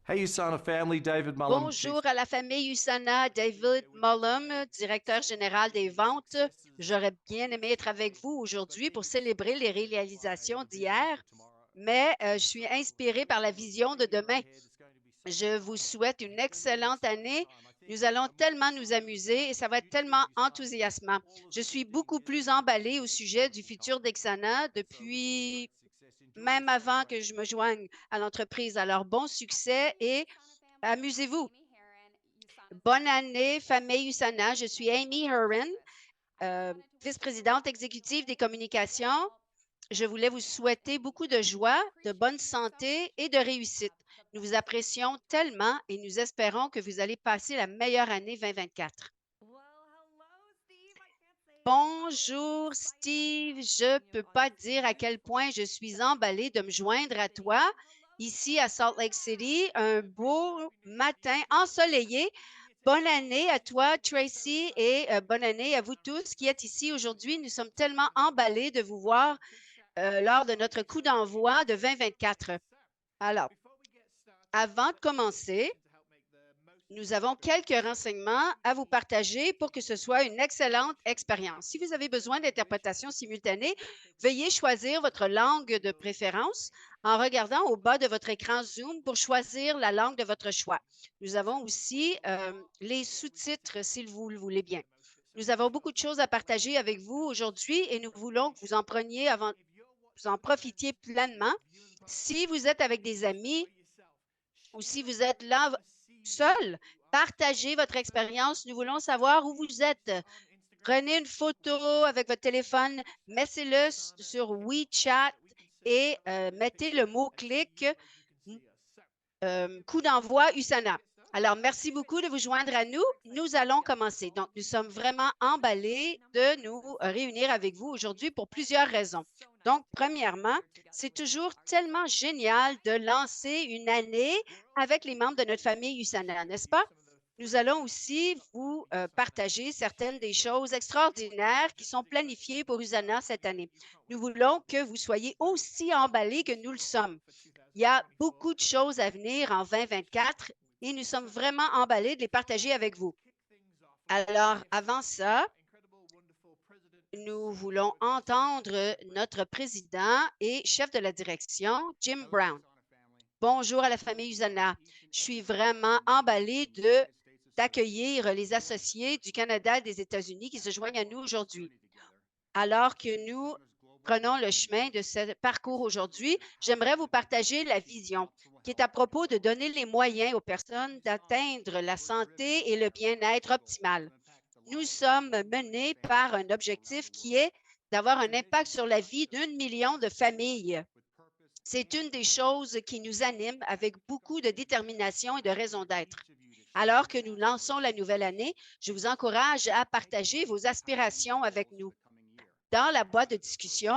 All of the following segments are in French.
Hey, Usana family, David Mullum. Bonjour à la famille USANA, David Mullum, directeur général des ventes. J'aurais bien aimé être avec vous aujourd'hui pour célébrer les réalisations d'hier, mais je suis inspirée par la vision de demain. Je vous souhaite une excellente année. Nous allons tellement nous amuser et ça va être tellement enthousiasmant. Je suis beaucoup plus emballée au sujet du futur d'Exana depuis même avant que je me joigne à l'entreprise. Alors, bon succès et amusez-vous. Bonne année, famille USANA. Je suis Amy Herron, vice-présidente exécutive des communications. Je voulais vous souhaiter beaucoup de joie, de bonne santé et de réussite. Nous vous apprécions tellement et nous espérons que vous allez passer la meilleure année 2024. Bonjour Steve, je ne peux pas dire à quel point je suis emballée de me joindre à toi ici à Salt Lake City, un beau matin ensoleillé. Bonne année à toi, Tracy, et bonne année à vous tous qui êtes ici aujourd'hui. Nous sommes tellement emballés de vous voir lors de notre coup d'envoi de 2024. Alors, avant de commencer, nous avons quelques renseignements à vous partager pour que ce soit une excellente expérience. Si vous avez besoin d'interprétation simultanée, veuillez choisir votre langue de préférence en regardant au bas de votre écran Zoom pour choisir la langue de votre choix. Nous avons aussi les sous-titres, si vous le voulez bien. Nous avons beaucoup de choses à partager avec vous aujourd'hui et nous voulons que vous en preniez avant, vous en profitiez pleinement. Si vous êtes avec des amis ou si vous êtes là seul, partagez votre expérience. Nous voulons savoir où vous êtes. Prenez une photo avec votre téléphone, mettez-le sur WeChat et mettez le mot-clic coup d'envoi USANA. Alors, merci beaucoup de vous joindre à nous. Nous allons commencer. Donc, nous sommes vraiment emballés de nous réunir avec vous aujourd'hui pour plusieurs raisons. Donc, premièrement, c'est toujours tellement génial de lancer une année avec les membres de notre famille USANA, n'est-ce pas? Nous allons aussi vous partager certaines des choses extraordinaires qui sont planifiées pour USANA cette année. Nous voulons que vous soyez aussi emballés que nous le sommes. Il y a beaucoup de choses à venir en 2024 et nous sommes vraiment emballés de les partager avec vous. Alors, avant ça, nous voulons entendre notre président et chef de la direction, Jim Brown. Bonjour à la famille Usana. Je suis vraiment emballée d'accueillir les associés du Canada et des États-Unis qui se joignent à nous aujourd'hui. Alors que nous prenons le chemin de ce parcours aujourd'hui, j'aimerais vous partager la vision qui est à propos de donner les moyens aux personnes d'atteindre la santé et le bien-être optimal. Nous sommes menés par un objectif qui est d'avoir un impact sur la vie d'1 million de familles. C'est une des choses qui nous anime avec beaucoup de détermination et de raison d'être. Alors que nous lançons la nouvelle année, je vous encourage à partager vos aspirations avec nous. Dans la boîte de discussion,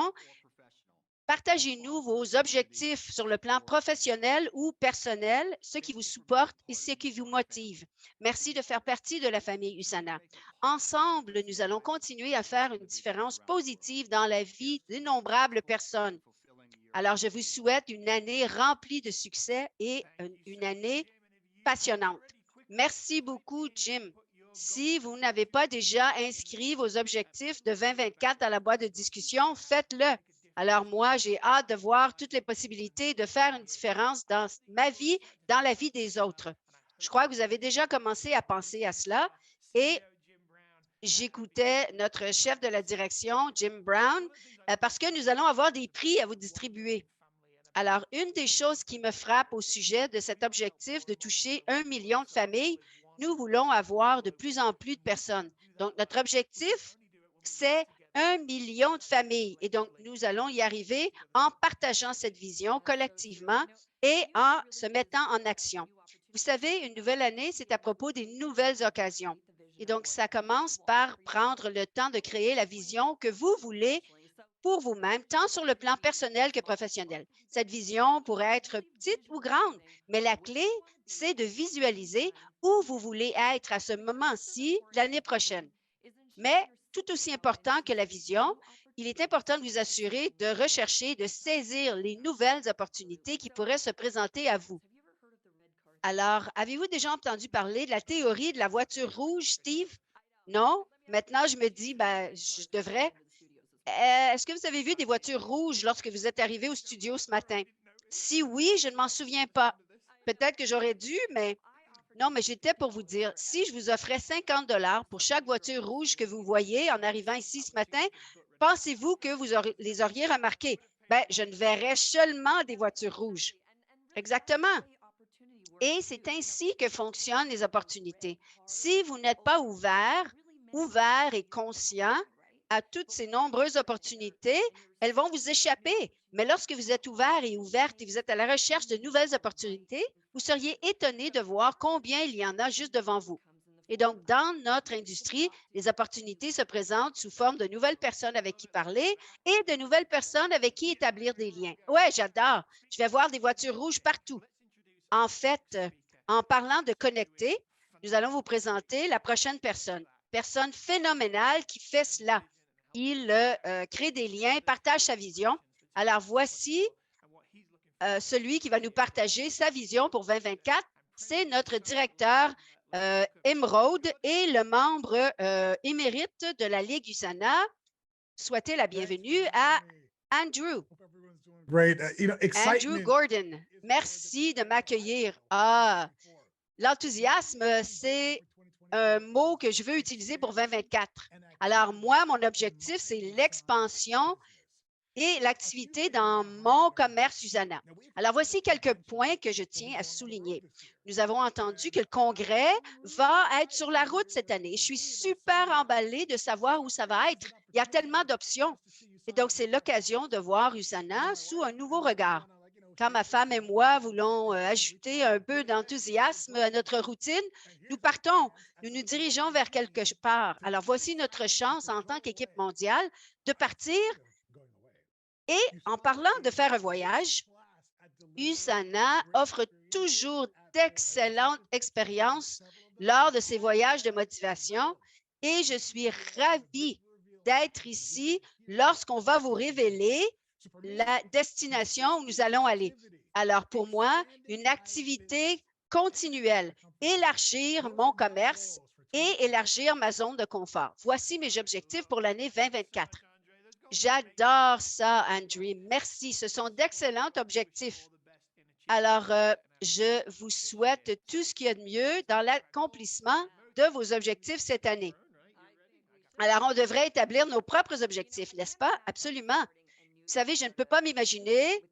partagez-nous vos objectifs sur le plan professionnel ou personnel, ce qui vous supporte et ce qui vous motive. Merci de faire partie de la famille USANA. Ensemble, nous allons continuer à faire une différence positive dans la vie d'innombrables personnes. Alors, je vous souhaite une année remplie de succès et une année passionnante. Merci beaucoup, Jim. Si vous n'avez pas déjà inscrit vos objectifs de 2024 dans la boîte de discussion, faites-le. Alors moi, j'ai hâte de voir toutes les possibilités de faire une différence dans ma vie, dans la vie des autres. Je crois que vous avez déjà commencé à penser à cela et j'écoutais notre chef de la direction, Jim Brown, parce que nous allons avoir des prix à vous distribuer. Alors, une des choses qui me frappe au sujet de cet objectif de toucher 1 million de familles, nous voulons avoir de plus en plus de personnes. Donc, notre objectif, c'est 1 million de familles. Et donc, nous allons y arriver en partageant cette vision collectivement et en se mettant en action. Vous savez, une nouvelle année, c'est à propos des nouvelles occasions. Et donc, ça commence par prendre le temps de créer la vision que vous voulez pour vous-même, tant sur le plan personnel que professionnel. Cette vision pourrait être petite ou grande, mais la clé, c'est de visualiser où vous voulez être à ce moment-ci l'année prochaine. Mais tout aussi important que la vision, il est important de vous assurer de rechercher, de saisir les nouvelles opportunités qui pourraient se présenter à vous. Alors, avez-vous déjà entendu parler de la théorie de la voiture rouge, Steve? Non? Maintenant, je me dis, ben, je devrais. Est-ce que vous avez vu des voitures rouges lorsque vous êtes arrivé au studio ce matin? Si oui, je ne m'en souviens pas. Peut-être que j'aurais dû, mais non, mais j'étais pour vous dire, si je vous offrais 50 $ pour chaque voiture rouge que vous voyez en arrivant ici ce matin, pensez-vous que vous les auriez remarquées? Ben, je ne verrais seulement des voitures rouges. Exactement. Et c'est ainsi que fonctionnent les opportunités. Si vous n'êtes pas ouvert et conscient à toutes ces nombreuses opportunités, elles vont vous échapper. Mais lorsque vous êtes ouvert et ouverte et vous êtes à la recherche de nouvelles opportunités, vous seriez étonné de voir combien il y en a juste devant vous. Et donc, dans notre industrie, les opportunités se présentent sous forme de nouvelles personnes avec qui parler et de nouvelles personnes avec qui établir des liens. Ouais, j'adore. Je vais voir des voitures rouges partout. En fait, en parlant de connecter, nous allons vous présenter la prochaine personne phénoménale qui fait cela. Il crée des liens, partage sa vision. Alors, voici celui qui va nous partager sa vision pour 2024. C'est notre directeur Emeraude et le membre émérite de la Ligue USANA. Souhaitez la bienvenue à Andrew. Andrew Gordon, merci de m'accueillir. Ah, l'enthousiasme, c'est un mot que je veux utiliser pour 2024. Alors, moi, mon objectif, c'est l'expansion et l'activité dans mon commerce USANA. Alors, voici quelques points que je tiens à souligner. Nous avons entendu que le congrès va être sur la route cette année. Je suis super emballée de savoir où ça va être. Il y a tellement d'options. Et donc, c'est l'occasion de voir USANA sous un nouveau regard. Quand ma femme et moi voulons ajouter un peu d'enthousiasme à notre routine, nous partons, nous nous dirigeons vers quelque part. Alors, voici notre chance en tant qu'équipe mondiale de partir. Et en parlant de faire un voyage, USANA offre toujours d'excellentes expériences lors de ses voyages de motivation et je suis ravie d'être ici lorsqu'on va vous révéler la destination où nous allons aller. Alors, pour moi, une activité continuelle, élargir mon commerce et élargir ma zone de confort. Voici mes objectifs pour l'année 2024. J'adore ça, Andrew. Merci. Ce sont d'excellents objectifs. Alors, je vous souhaite tout ce qu'il y a de mieux dans l'accomplissement de vos objectifs cette année. Alors, on devrait établir nos propres objectifs, n'est-ce pas? Absolument. Vous savez, je ne peux pas m'imaginer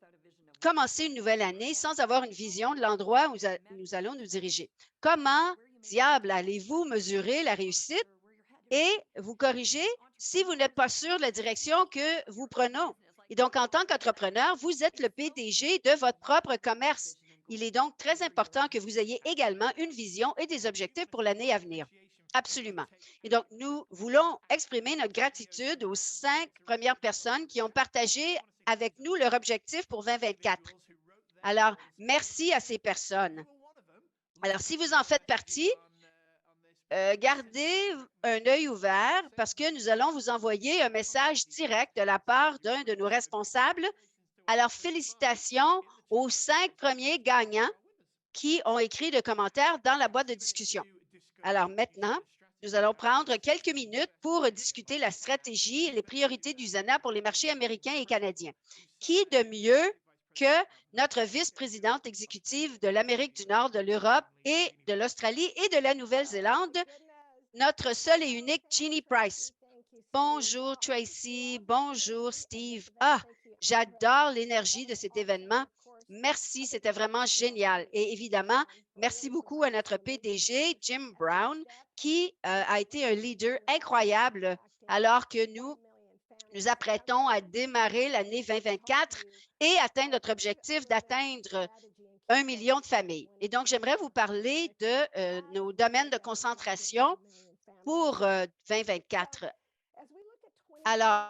commencer une nouvelle année sans avoir une vision de l'endroit où nous allons nous diriger. Comment, diable, allez-vous mesurer la réussite et vous corriger si vous n'êtes pas sûr de la direction que vous prenons? Et donc, en tant qu'entrepreneur, vous êtes le PDG de votre propre commerce. Il est donc très important que vous ayez également une vision et des objectifs pour l'année à venir. Absolument. Et donc, nous voulons exprimer notre gratitude aux 5 premières personnes qui ont partagé avec nous leur objectif pour 2024. Alors, merci à ces personnes. Alors, si vous en faites partie, gardez un œil ouvert parce que nous allons vous envoyer un message direct de la part d'un de nos responsables. Alors, félicitations aux 5 premiers gagnants qui ont écrit de commentaires dans la boîte de discussion. Alors maintenant, nous allons prendre quelques minutes pour discuter la stratégie et les priorités d'USANA pour les marchés américains et canadiens. Qui de mieux que notre vice-présidente exécutive de l'Amérique du Nord, de l'Europe et de l'Australie et de la Nouvelle-Zélande, notre seule et unique Jeannie Price. Bonjour Tracy, bonjour Steve. Ah, j'adore l'énergie de cet événement. Merci, c'était vraiment génial. Et évidemment, merci beaucoup à notre PDG, Jim Brown, qui a été un leader incroyable alors que nous nous apprêtons à démarrer l'année 2024 et atteindre notre objectif d'atteindre 1 million de familles. Et donc, j'aimerais vous parler de nos domaines de concentration pour 2024. Alors,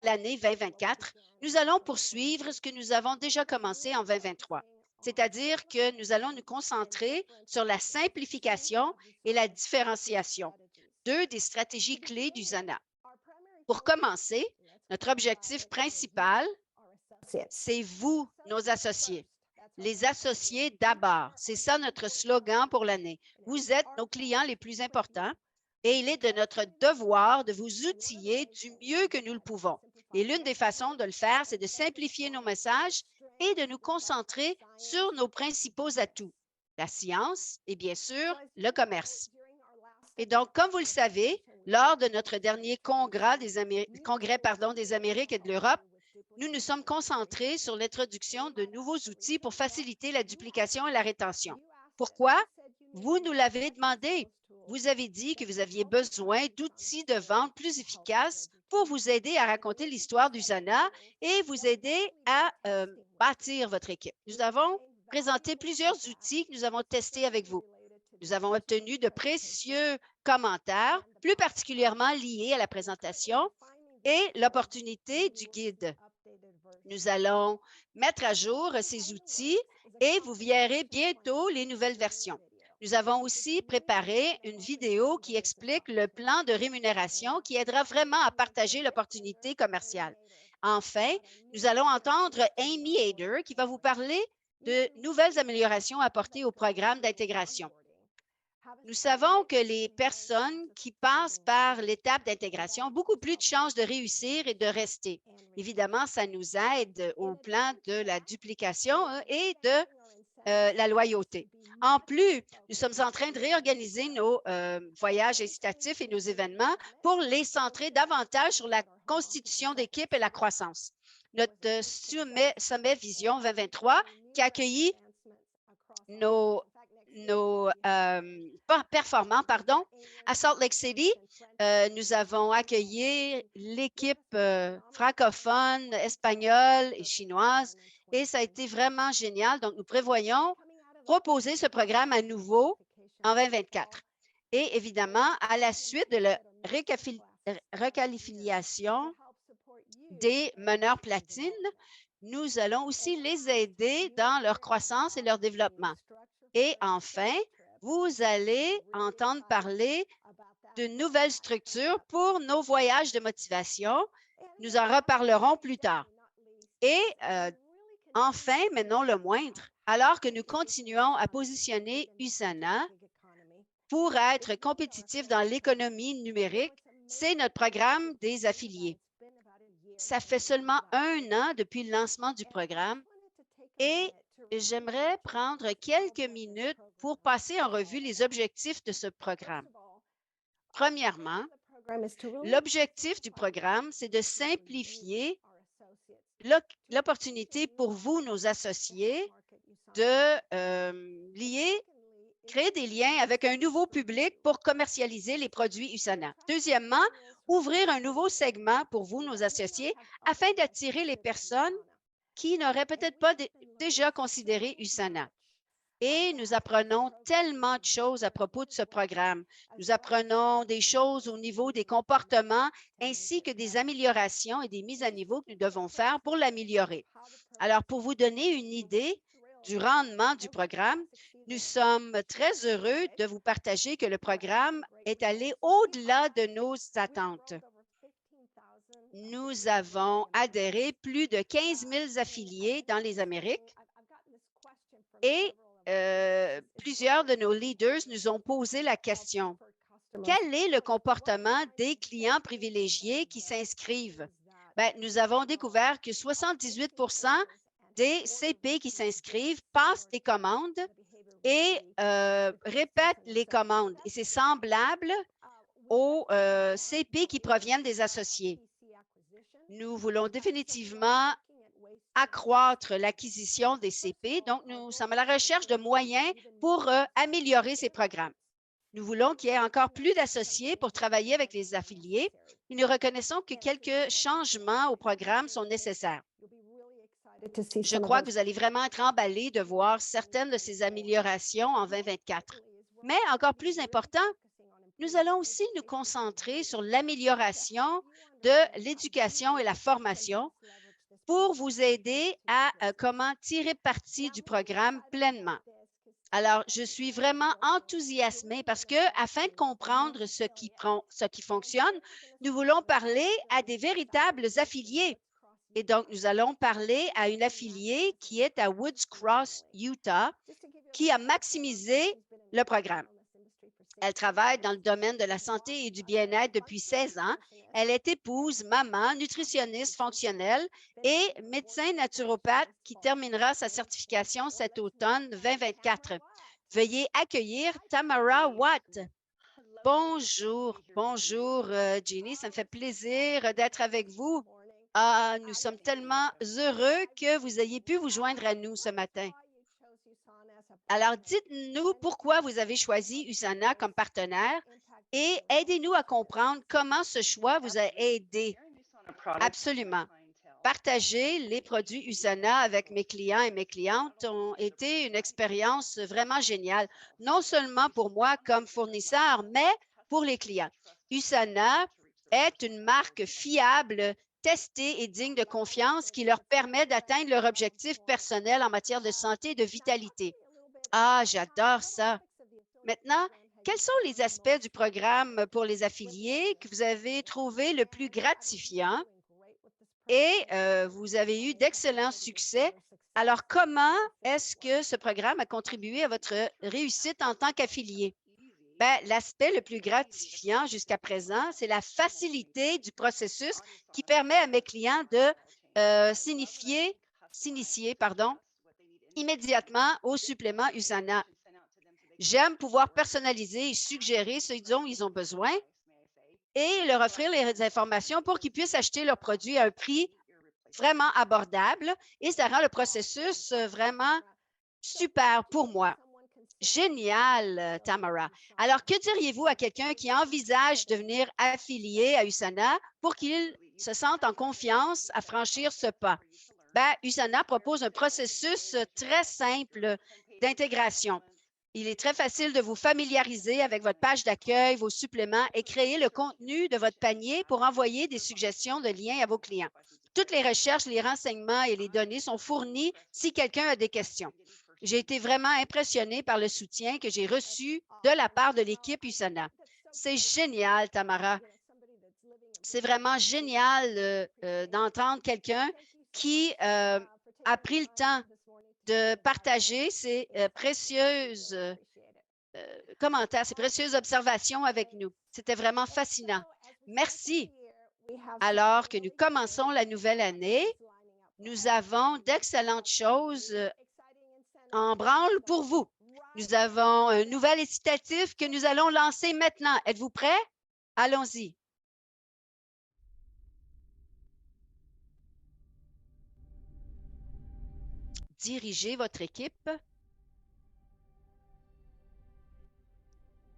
l'année 2024, nous allons poursuivre ce que nous avons déjà commencé en 2023, c'est-à-dire que nous allons nous concentrer sur la simplification et la différenciation, 2 des stratégies clés d'USANA. Pour commencer, notre objectif principal, c'est vous, nos associés. les associés d'abord. C'est ça notre slogan pour l'année. Vous êtes nos clients les plus importants et il est de notre devoir de vous outiller du mieux que nous le pouvons. Et l'une des façons de le faire, c'est de simplifier nos messages et de nous concentrer sur nos principaux atouts, la science et bien sûr le commerce. Et donc, comme vous le savez, lors de notre dernier congrès des Amériques et de l'Europe, nous nous sommes concentrés sur l'introduction de nouveaux outils pour faciliter la duplication et la rétention. Pourquoi? Vous nous l'avez demandé. Vous avez dit que vous aviez besoin d'outils de vente plus efficaces pour vous aider à raconter l'histoire d'Usana et vous aider à bâtir votre équipe. Nous avons présenté plusieurs outils que nous avons testés avec vous. Nous avons obtenu de précieux commentaires, plus particulièrement liés à la présentation et l'opportunité du guide. Nous allons mettre à jour ces outils et vous verrez bientôt les nouvelles versions. Nous avons aussi préparé une vidéo qui explique le plan de rémunération qui aidera vraiment à partager l'opportunité commerciale. Enfin, nous allons entendre Amy Hader qui va vous parler de nouvelles améliorations apportées au programme d'intégration. Nous savons que les personnes qui passent par l'étape d'intégration ont beaucoup plus de chances de réussir et de rester. Évidemment, ça nous aide au plan de la duplication et de la loyauté. En plus, nous sommes en train de réorganiser nos voyages incitatifs et nos événements pour les centrer davantage sur la constitution d'équipe et la croissance. Notre sommet Vision 2023 qui a accueilli nos performants, à Salt Lake City, nous avons accueilli l'équipe francophone, espagnole et chinoise et ça a été vraiment génial. Donc, nous prévoyons proposer ce programme à nouveau en 2024. Et évidemment, à la suite de la requalification des meneurs platine, nous allons aussi les aider dans leur croissance et leur développement. Et enfin, vous allez entendre parler de nouvelles structures pour nos voyages de motivation. Nous en reparlerons plus tard. Et enfin, mais non le moindre, alors que nous continuons à positionner USANA pour être compétitif dans l'économie numérique, c'est notre programme des affiliés. Ça fait seulement 1 an depuis le lancement du programme et j'aimerais prendre quelques minutes pour passer en revue les objectifs de ce programme. Premièrement, l'objectif du programme, c'est de simplifier l'opportunité pour vous, nos associés, de créer des liens avec un nouveau public pour commercialiser les produits USANA. Deuxièmement, ouvrir un nouveau segment pour vous, nos associés, afin d'attirer les personnes qui n'auraient peut-être pas déjà considéré USANA. Et nous apprenons tellement de choses à propos de ce programme. Nous apprenons des choses au niveau des comportements ainsi que des améliorations et des mises à niveau que nous devons faire pour l'améliorer. Alors, pour vous donner une idée du rendement du programme, nous sommes très heureux de vous partager que le programme est allé au-delà de nos attentes. Nous avons adhéré plus de 15 000 affiliés dans les Amériques et plusieurs de nos leaders nous ont posé la question, quel est le comportement des clients privilégiés qui s'inscrivent? Bien, nous avons découvert que 78 des CP qui s'inscrivent passent des commandes et répètent les commandes. Et c'est semblable aux CP qui proviennent des associés. Nous voulons définitivement accroître l'acquisition des CP. Donc, nous sommes à la recherche de moyens pour améliorer ces programmes. Nous voulons qu'il y ait encore plus d'associés pour travailler avec les affiliés et nous reconnaissons que quelques changements au programme sont nécessaires. Je crois que vous allez vraiment être emballés de voir certaines de ces améliorations en 2024. Mais encore plus important, nous allons aussi nous concentrer sur l'amélioration de l'éducation et la formation pour vous aider à comment tirer parti du programme pleinement. Alors, je suis vraiment enthousiasmée parce que, afin de comprendre ce qui fonctionne, nous voulons parler à des véritables affiliés Et donc, nous allons parler à une affiliée qui est à Woods Cross, Utah, qui a maximisé le programme. Elle travaille dans le domaine de la santé et du bien-être depuis 16 ans. Elle est épouse, maman, nutritionniste fonctionnelle et médecin naturopathe qui terminera sa certification cet automne 2024. Veuillez accueillir Tamara Watt. Bonjour, bonjour, Jeannie. Ça me fait plaisir d'être avec vous. Ah, nous sommes tellement heureux que vous ayez pu vous joindre à nous ce matin. Alors, dites-nous pourquoi vous avez choisi USANA comme partenaire et aidez-nous à comprendre comment ce choix vous a aidé. Absolument. Partager les produits USANA avec mes clients et mes clientes ont été une expérience vraiment géniale, non seulement pour moi comme fournisseur, mais pour les clients. USANA est une marque fiable, testée et digne de confiance qui leur permet d'atteindre leur objectif personnel en matière de santé et de vitalité. Ah, j'adore ça. Maintenant, quels sont les aspects du programme pour les affiliés que vous avez trouvé le plus gratifiant et vous avez eu d'excellents succès? Alors, comment est-ce que ce programme a contribué à votre réussite en tant qu'affilié? Bien, l'aspect le plus gratifiant jusqu'à présent, c'est la facilité du processus qui permet à mes clients de s'initier, immédiatement au supplément USANA. J'aime pouvoir personnaliser et suggérer ce dont ils ont besoin et leur offrir les informations pour qu'ils puissent acheter leurs produits à un prix vraiment abordable et ça rend le processus vraiment super pour moi. Génial, Tamara. Alors, que diriez-vous à quelqu'un qui envisage de devenir affilié à USANA pour qu'il se sente en confiance à franchir ce pas? Bien, USANA propose un processus très simple d'intégration. Il est très facile de vous familiariser avec votre page d'accueil, vos suppléments et créer le contenu de votre panier pour envoyer des suggestions de liens à vos clients. Toutes les recherches, les renseignements et les données sont fournis si quelqu'un a des questions. J'ai été vraiment impressionnée par le soutien que j'ai reçu de la part de l'équipe USANA. C'est génial, Tamara. C'est vraiment génial d'entendre quelqu'un qui a pris le temps de partager ses précieuses commentaires, ses précieuses observations avec nous. C'était vraiment fascinant. Merci. Alors que nous commençons la nouvelle année, nous avons d'excellentes choses en branle pour vous. Nous avons un nouvel incitatif que nous allons lancer maintenant. Êtes-vous prêts? Allons-y. Dirigez votre équipe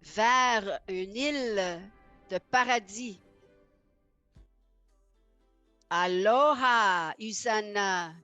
vers une île de paradis. Aloha, USANA.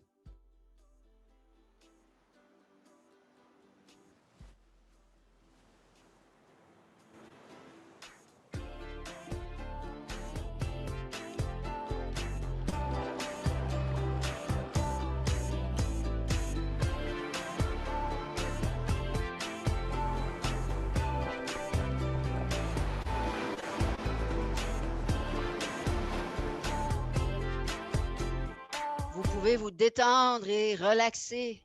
Vous pouvez vous détendre et relaxer.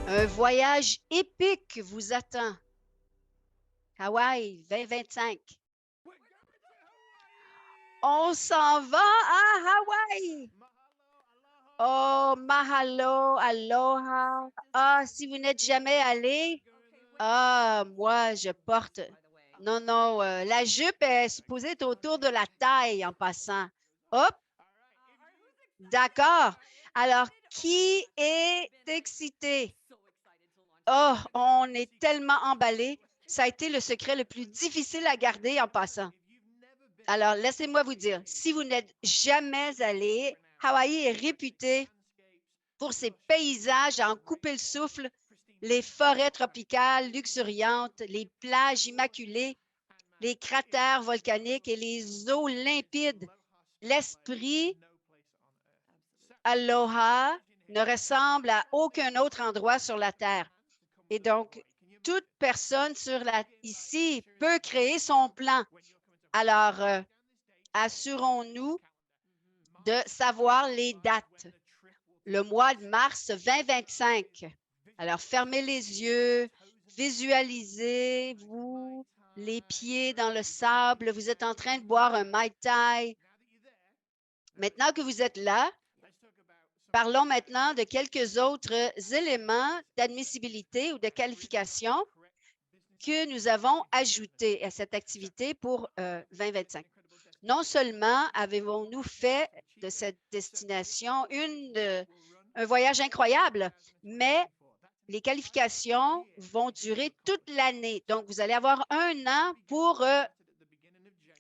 Un voyage épique vous attend. Hawaï 2025. On s'en va à Hawaï. Oh, mahalo, aloha. Ah, si vous n'êtes jamais allé, ah, moi, je porte. Non, non, la jupe est supposée être autour de la taille en passant. Hop, d'accord. Alors, qui est excité? Oh, on est tellement emballé. Ça a été le secret le plus difficile à garder en passant. Alors, laissez-moi vous dire, si vous n'êtes jamais allé, Hawaï est réputé pour ses paysages à en couper le souffle, les forêts tropicales luxuriantes, les plages immaculées, les cratères volcaniques et les eaux limpides. L'esprit Aloha ne ressemble à aucun autre endroit sur la Terre. Et donc, toute personne ici peut créer son plan. Alors, assurons-nous de savoir les dates. Le mois de mars 2025. Alors, fermez les yeux, visualisez-vous les pieds dans le sable. Vous êtes en train de boire un Mai Tai. Maintenant que vous êtes là, parlons maintenant de quelques autres éléments d'admissibilité ou de qualification que nous avons ajoutés à cette activité pour 2025. Non seulement avons-nous fait de cette destination un voyage incroyable, mais les qualifications vont durer toute l'année. Donc, vous allez avoir 1 an pour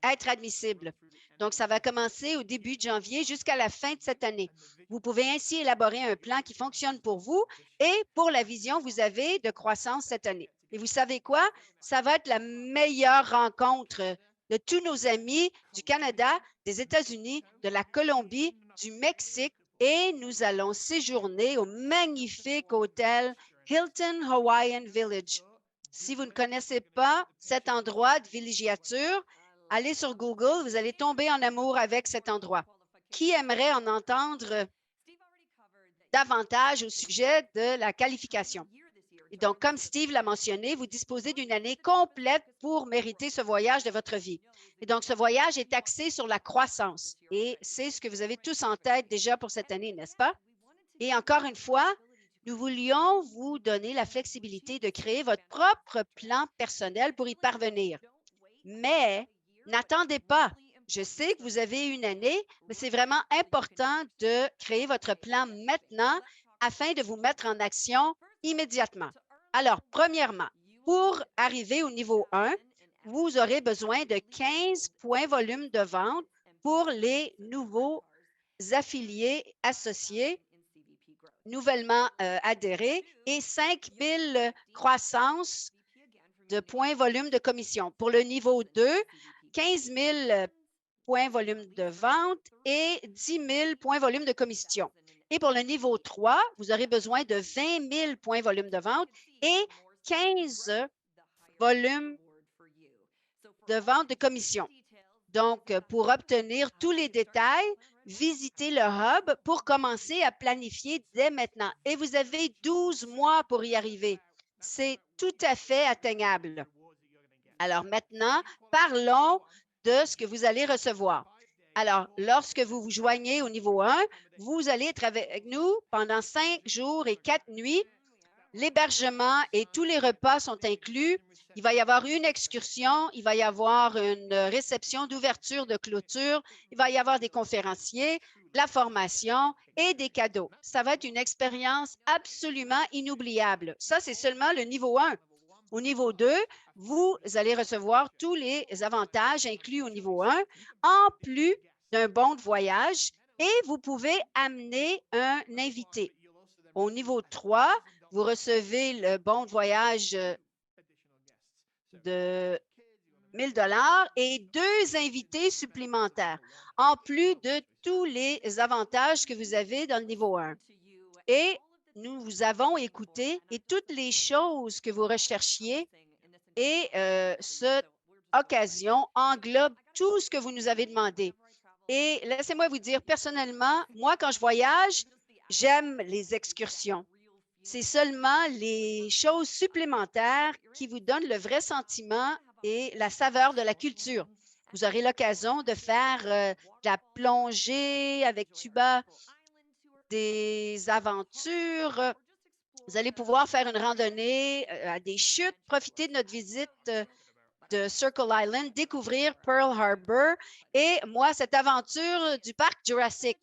être admissible. Donc, ça va commencer au début de janvier jusqu'à la fin de cette année. Vous pouvez ainsi élaborer un plan qui fonctionne pour vous et pour la vision que vous avez de croissance cette année. Et vous savez quoi? Ça va être la meilleure rencontre de tous nos amis du Canada, des États-Unis, de la Colombie, du Mexique, et nous allons séjourner au magnifique hôtel Hilton Hawaiian Village. Si vous ne connaissez pas cet endroit de villégiature, allez sur Google, vous allez tomber en amour avec cet endroit. Qui aimerait en entendre davantage au sujet de la qualification? Et donc, comme Steve l'a mentionné, vous disposez d'une année complète pour mériter ce voyage de votre vie. Et donc, ce voyage est axé sur la croissance. Et c'est ce que vous avez tous en tête déjà pour cette année, n'est-ce pas? Et encore une fois, nous voulions vous donner la flexibilité de créer votre propre plan personnel pour y parvenir. Mais n'attendez pas. Je sais que vous avez une année, mais c'est vraiment important de créer votre plan maintenant afin de vous mettre en action immédiatement. Alors, premièrement, pour arriver au niveau 1, vous aurez besoin de 15 points volume de vente pour les nouveaux affiliés associés nouvellement adhérés et 5 000 croissances de points volume de commission. Pour le niveau 2, 15 000 points volume de vente et 10 000 points volume de commission. Et pour le niveau 3, vous aurez besoin de 20 000 points volume de vente et 15 volumes de vente de commission. Donc, pour obtenir tous les détails, visitez le Hub pour commencer à planifier dès maintenant. Et vous avez 12 mois pour y arriver. C'est tout à fait atteignable. Alors maintenant, parlons de ce que vous allez recevoir. Alors, lorsque vous vous joignez au niveau 1, vous allez être avec nous pendant 5 jours et 4 nuits. L'hébergement et tous les repas sont inclus. Il va y avoir une excursion, il va y avoir une réception d'ouverture, de clôture, il va y avoir des conférenciers, de la formation et des cadeaux. Ça va être une expérience absolument inoubliable. Ça, c'est seulement le niveau 1. Au niveau 2, vous allez recevoir tous les avantages inclus au niveau 1, en plus d'un bon de voyage, et vous pouvez amener un invité. Au niveau 3, vous recevez le bon de voyage de 1 000 $ et 2 invités supplémentaires, en plus de tous les avantages que vous avez dans le niveau 1. Et nous vous avons écouté et toutes les choses que vous recherchiez et cette occasion englobe tout ce que vous nous avez demandé. Et laissez-moi vous dire, personnellement, moi, quand je voyage, j'aime les excursions. C'est seulement les choses supplémentaires qui vous donnent le vrai sentiment et la saveur de la culture. Vous aurez l'occasion de faire de la plongée avec tuba, des aventures. Vous allez pouvoir faire une randonnée à des chutes, profiter de notre visite de Circle Island, découvrir Pearl Harbor et moi, cette aventure du parc Jurassic.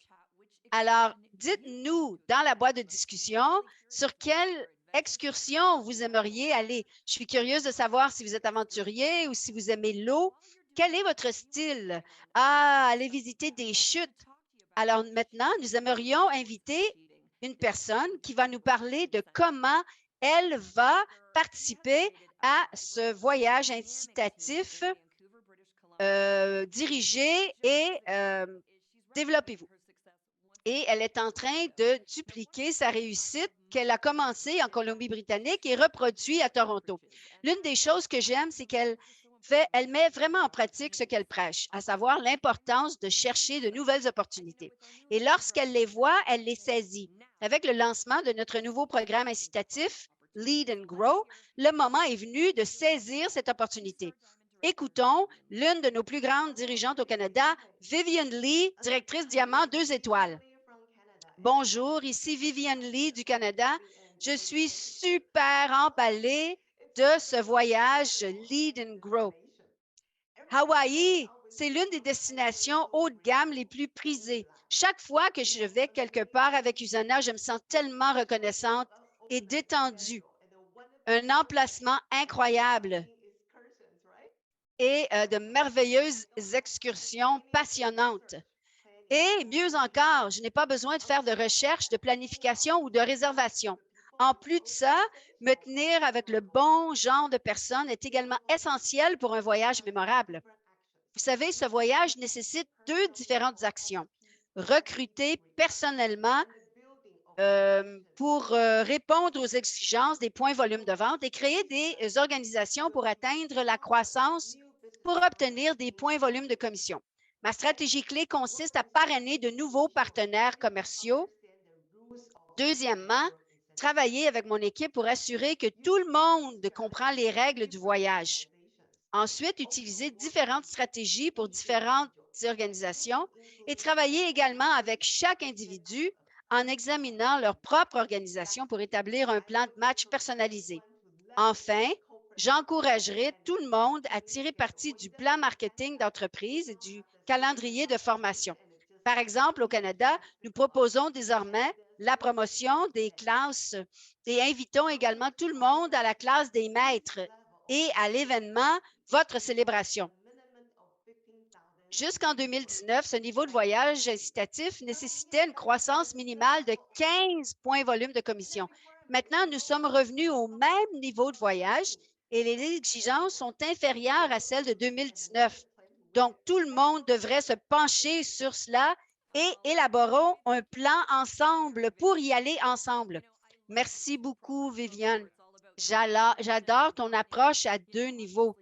Alors, dites-nous dans la boîte de discussion sur quelle excursion vous aimeriez aller. Je suis curieuse de savoir si vous êtes aventurier ou si vous aimez l'eau. Quel est votre style? Ah, aller visiter des chutes. Alors maintenant, nous aimerions inviter une personne qui va nous parler de comment elle va participer à ce voyage incitatif. Dirigez et développez-vous. et elle est en train de dupliquer sa réussite qu'elle a commencée en Colombie-Britannique et reproduit à Toronto. L'une des choses que j'aime, c'est elle met vraiment en pratique ce qu'elle prêche, à savoir l'importance de chercher de nouvelles opportunités. Et lorsqu'elle les voit, elle les saisit. Avec le lancement de notre nouveau programme incitatif, Lead and Grow, le moment est venu de saisir cette opportunité. Écoutons l'une de nos plus grandes dirigeantes au Canada, Vivian Lee, directrice Diamant 2 étoiles. Bonjour, ici Vivian Lee du Canada. Je suis super emballée de ce voyage Lead and Grow. Hawaï, c'est l'une des destinations haut de gamme les plus prisées. Chaque fois que je vais quelque part avec Usana, je me sens tellement reconnaissante et détendue. Un emplacement incroyable et de merveilleuses excursions passionnantes. Et mieux encore, je n'ai pas besoin de faire de recherche, de planification ou de réservation. En plus de ça, me tenir avec le bon genre de personnes est également essentiel pour un voyage mémorable. Vous savez, ce voyage nécessite deux différentes actions. Recruter personnellement pour répondre aux exigences des points volume de vente et créer des organisations pour atteindre la croissance pour obtenir des points volume de commission. Ma stratégie clé consiste à parrainer de nouveaux partenaires commerciaux. Deuxièmement, travailler avec mon équipe pour assurer que tout le monde comprend les règles du voyage. Ensuite, utiliser différentes stratégies pour différentes organisations et travailler également avec chaque individu en examinant leur propre organisation pour établir un plan de match personnalisé. Enfin, j'encouragerai tout le monde à tirer parti du plan marketing d'entreprise et du calendrier de formation. Par exemple, au Canada, nous proposons désormais la promotion des classes et invitons également tout le monde à la classe des maîtres et à l'événement Votre célébration. Jusqu'en 2019, ce niveau de voyage incitatif nécessitait une croissance minimale de 15 points volume de commission. Maintenant, nous sommes revenus au même niveau de voyage et les exigences sont inférieures à celles de 2019. Donc, tout le monde devrait se pencher sur cela et élaborons un plan ensemble pour y aller ensemble. Merci beaucoup, Viviane. J'adore ton approche à deux niveaux.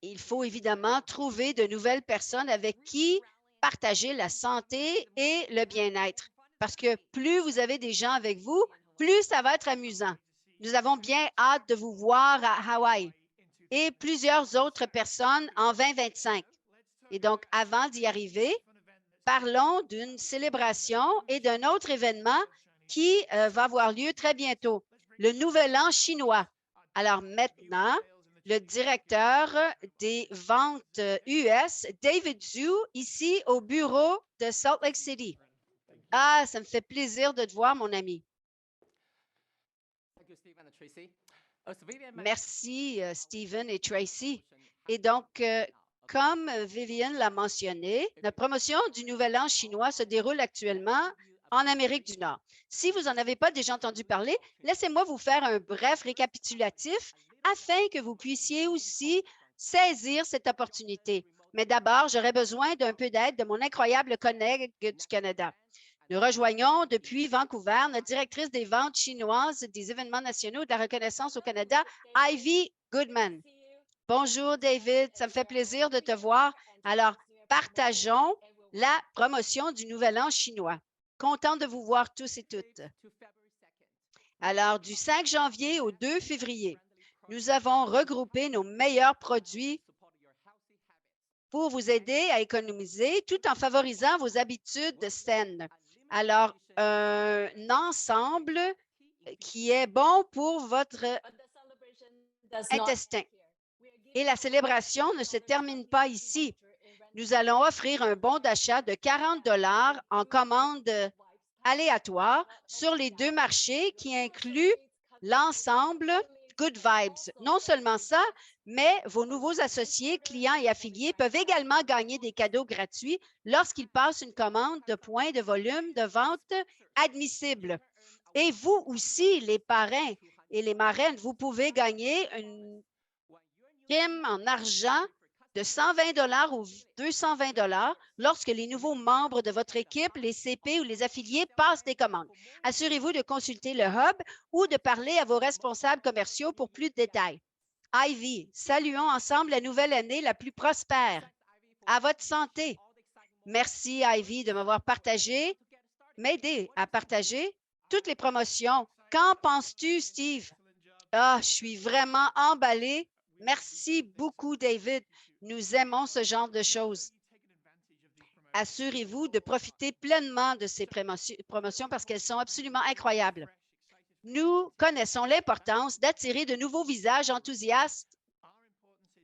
Il faut évidemment trouver de nouvelles personnes avec qui partager la santé et le bien-être. Parce que plus vous avez des gens avec vous, plus ça va être amusant. Nous avons bien hâte de vous voir à Hawaï et plusieurs autres personnes en 2025. Et donc, avant d'y arriver, parlons d'une célébration et d'un autre événement qui va avoir lieu très bientôt, le Nouvel An chinois. Alors maintenant, le directeur des ventes US, David Zhu, ici au bureau de Salt Lake City. Ah, ça me fait plaisir de te voir, mon ami. Merci, Stephen et Tracy. Et donc, comme Vivian l'a mentionné, notre promotion du Nouvel An chinois se déroule actuellement en Amérique du Nord. Si vous n'en avez pas déjà entendu parler, laissez-moi vous faire un bref récapitulatif afin que vous puissiez aussi saisir cette opportunité. Mais d'abord, j'aurais besoin d'un peu d'aide de mon incroyable collègue du Canada. Nous rejoignons depuis Vancouver notre directrice des ventes chinoises des événements nationaux de la reconnaissance au Canada, Ivy Goodman. Bonjour, David. Ça me fait plaisir de te voir. Alors, partageons la promotion du Nouvel An chinois. Content de vous voir tous et toutes. Alors, du 5 janvier au 2 février, nous avons regroupé nos meilleurs produits pour vous aider à économiser tout en favorisant vos habitudes saines. Alors, un ensemble qui est bon pour votre intestin. Et la célébration ne se termine pas ici. Nous allons offrir un bon d'achat de 40 $ en commande aléatoire sur les deux marchés qui inclut l'ensemble Good Vibes. Non seulement ça, mais vos nouveaux associés, clients et affiliés peuvent également gagner des cadeaux gratuits lorsqu'ils passent une commande de points de volume de vente admissible. Et vous aussi, les parrains et les marraines, vous pouvez gagner une prime en argent de 120 ou 220 lorsque les nouveaux membres de votre équipe, les CP ou les affiliés passent des commandes. Assurez-vous de consulter le Hub ou de parler à vos responsables commerciaux pour plus de détails. Ivy, saluons ensemble la nouvelle année la plus prospère. À votre santé. Merci, Ivy, de m'avoir m'aider à partager toutes les promotions. Qu'en penses-tu, Steve? Ah, je suis vraiment emballée. Merci beaucoup, David. Nous aimons ce genre de choses. Assurez-vous de profiter pleinement de ces promotions parce qu'elles sont absolument incroyables. Nous connaissons l'importance d'attirer de nouveaux visages enthousiastes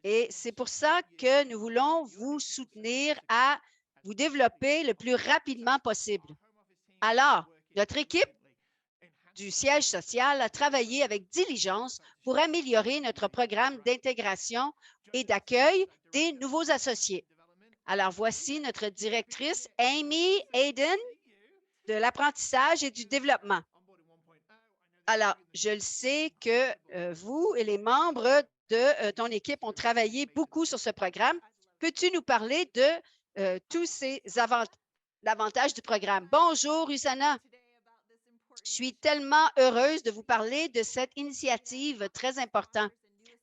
et c'est pour ça que nous voulons vous soutenir à vous développer le plus rapidement possible. Alors, notre équipe du siège social a travaillé avec diligence pour améliorer notre programme d'intégration et d'accueil des nouveaux associés. Alors, voici notre directrice, Amy Hayden, de l'apprentissage et du développement. Alors, je le sais que vous et les membres de ton équipe ont travaillé beaucoup sur ce programme. Peux-tu nous parler de tous ces avantages du programme? Bonjour, Usana. Je suis tellement heureuse de vous parler de cette initiative très importante.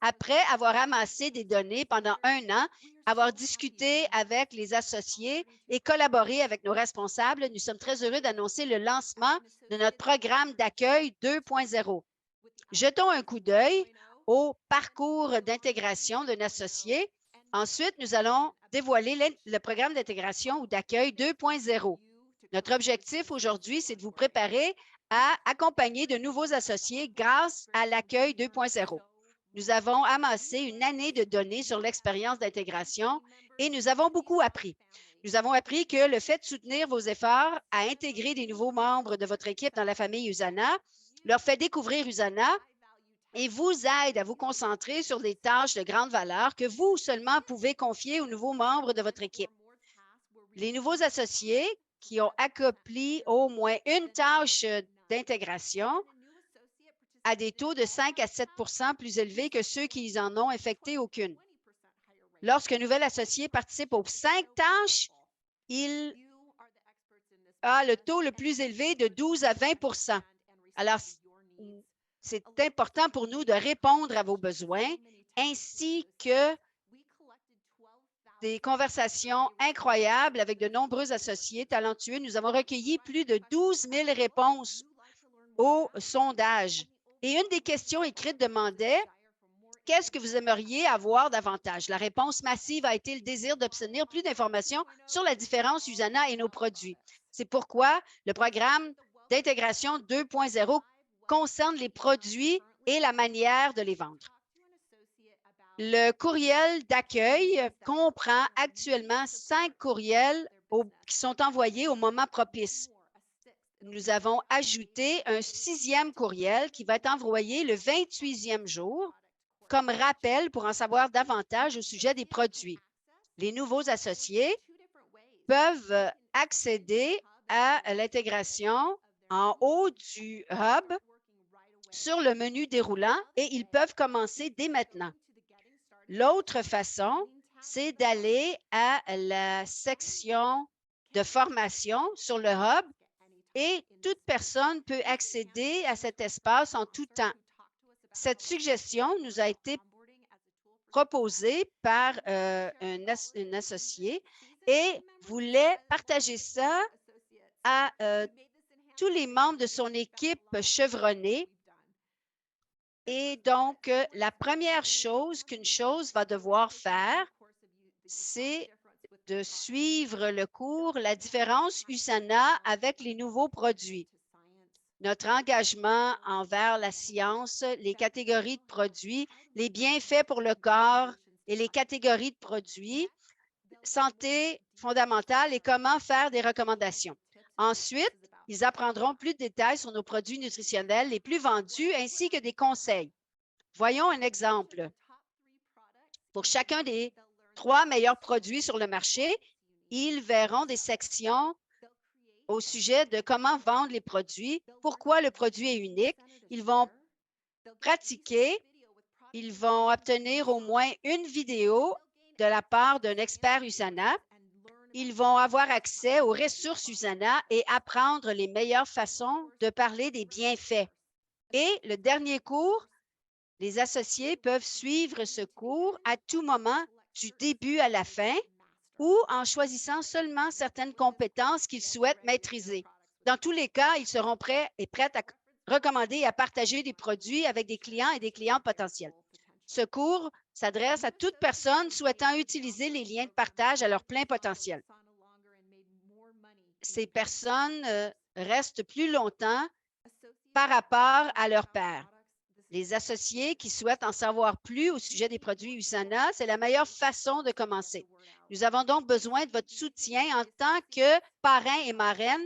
Après avoir amassé des données pendant 1 an, avoir discuté avec les associés et collaboré avec nos responsables, nous sommes très heureux d'annoncer le lancement de notre programme d'accueil 2.0. Jetons un coup d'œil au parcours d'intégration d'un associé. Ensuite, nous allons dévoiler le programme d'intégration ou d'accueil 2.0. Notre objectif aujourd'hui, c'est de vous préparer à accompagner de nouveaux associés grâce à l'accueil 2.0. Nous avons amassé une année de données sur l'expérience d'intégration et nous avons beaucoup appris. Nous avons appris que le fait de soutenir vos efforts à intégrer des nouveaux membres de votre équipe dans la famille Usana leur fait découvrir Usana et vous aide à vous concentrer sur des tâches de grande valeur que vous seulement pouvez confier aux nouveaux membres de votre équipe. Les nouveaux associés qui ont accompli au moins une tâche d'intégration à des taux de 5 à 7 plus élevés que ceux qui n'en ont effectué aucune. Lorsqu'un nouvel associé participe aux 5 tâches, il a le taux le plus élevé de 12 à 20 Alors, c'est important pour nous de répondre à vos besoins ainsi que des conversations incroyables avec de nombreux associés talentueux. Nous avons recueilli plus de 12 000 réponses au sondage. Et une des questions écrites demandait « Qu'est-ce que vous aimeriez avoir davantage? » La réponse massive a été le désir d'obtenir plus d'informations sur la différence Usana et nos produits. C'est pourquoi le programme d'intégration 2.0 concerne les produits et la manière de les vendre. Le courriel d'accueil comprend actuellement 5 courriels qui sont envoyés au moment propice. Nous avons ajouté un 6e courriel qui va être envoyé le 28e jour comme rappel pour en savoir davantage au sujet des produits. Les nouveaux associés peuvent accéder à l'intégration en haut du Hub sur le menu déroulant et ils peuvent commencer dès maintenant. L'autre façon, c'est d'aller à la section de formation sur le Hub et toute personne peut accéder à cet espace en tout temps. Cette suggestion nous a été proposée par un associé et voulait partager ça à tous les membres de son équipe chevronnée. Et donc, la première chose qu'une chose va devoir faire, c'est de suivre le cours « La différence USANA avec les nouveaux produits ». Notre engagement envers la science, les catégories de produits, les bienfaits pour le corps et les catégories de produits, santé fondamentale et comment faire des recommandations. Ensuite, ils apprendront plus de détails sur nos produits nutritionnels les plus vendus ainsi que des conseils. Voyons un exemple. Pour chacun des 3 meilleurs produits sur le marché, ils verront des sections au sujet de comment vendre les produits, pourquoi le produit est unique. Ils vont pratiquer, ils vont obtenir au moins une vidéo de la part d'un expert USANA. Ils vont avoir accès aux ressources USANA et apprendre les meilleures façons de parler des bienfaits. Et le dernier cours, les associés peuvent suivre ce cours à tout moment, du début à la fin, ou en choisissant seulement certaines compétences qu'ils souhaitent maîtriser. Dans tous les cas, ils seront prêts et prêts à recommander et à partager des produits avec des clients et des clients potentiels. Ce cours s'adresse à toute personne souhaitant utiliser les liens de partage à leur plein potentiel. Ces personnes restent plus longtemps par rapport à leur pairs. Les associés qui souhaitent en savoir plus au sujet des produits USANA, c'est la meilleure façon de commencer. Nous avons donc besoin de votre soutien en tant que parrain et marraine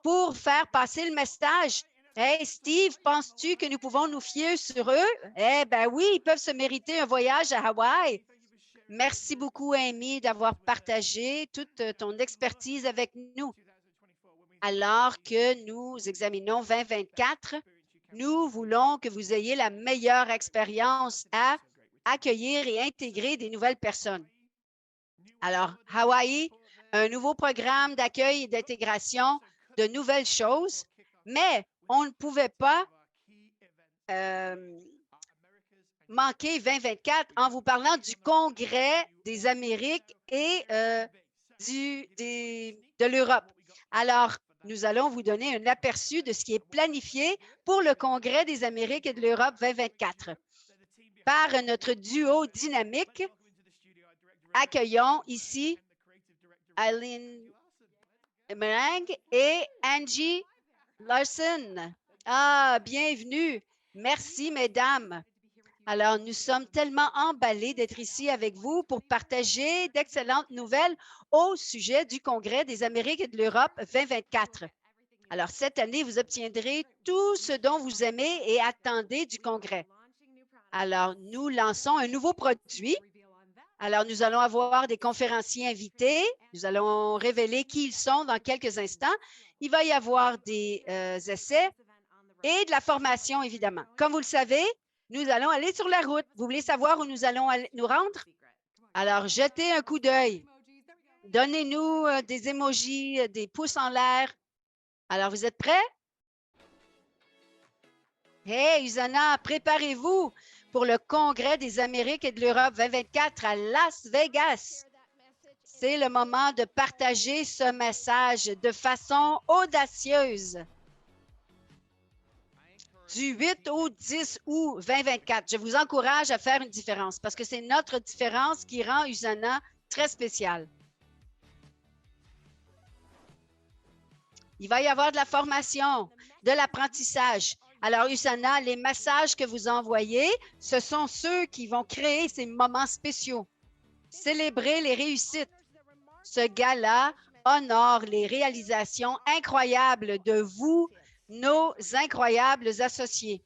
pour faire passer le message. Hey, Steve, penses-tu que nous pouvons nous fier sur eux? Eh bien oui, ils peuvent se mériter un voyage à Hawaï. Merci beaucoup, Amy, d'avoir partagé toute ton expertise avec nous. Alors que nous examinons 2024, nous voulons que vous ayez la meilleure expérience à accueillir et intégrer des nouvelles personnes. Alors, Hawaï, un nouveau programme d'accueil et d'intégration de nouvelles choses, mais on ne pouvait pas manquer 2024 en vous parlant du Congrès des Amériques et de l'Europe. Alors, nous allons vous donner un aperçu de ce qui est planifié pour le Congrès des Amériques et de l'Europe 2024. Par notre duo dynamique, accueillons ici Eileen Meringue et Angie Larson. Ah, bienvenue. Merci, mesdames. Alors, nous sommes tellement emballés d'être ici avec vous pour partager d'excellentes nouvelles au sujet du Congrès des Amériques et de l'Europe 2024. Alors, cette année, vous obtiendrez tout ce dont vous aimez et attendez du Congrès. Alors, nous lançons un nouveau produit. Alors, nous allons avoir des conférenciers invités. Nous allons révéler qui ils sont dans quelques instants. Il va y avoir des essais et de la formation, évidemment. Comme vous le savez, nous allons aller sur la route. Vous voulez savoir où nous allons nous rendre? Alors, jetez un coup d'œil. Donnez-nous des emojis, des pouces en l'air. Alors, vous êtes prêts? Hey, USANA, préparez-vous pour le Congrès des Amériques et de l'Europe 2024 à Las Vegas. C'est le moment de partager ce message de façon audacieuse. Du 8 au 10 août 2024, je vous encourage à faire une différence parce que c'est notre différence qui rend USANA très spécial. Il va y avoir de la formation, de l'apprentissage. Alors, USANA, les messages que vous envoyez, ce sont ceux qui vont créer ces moments spéciaux. Célébrer les réussites. Ce gala honore les réalisations incroyables de vous, nos incroyables associés.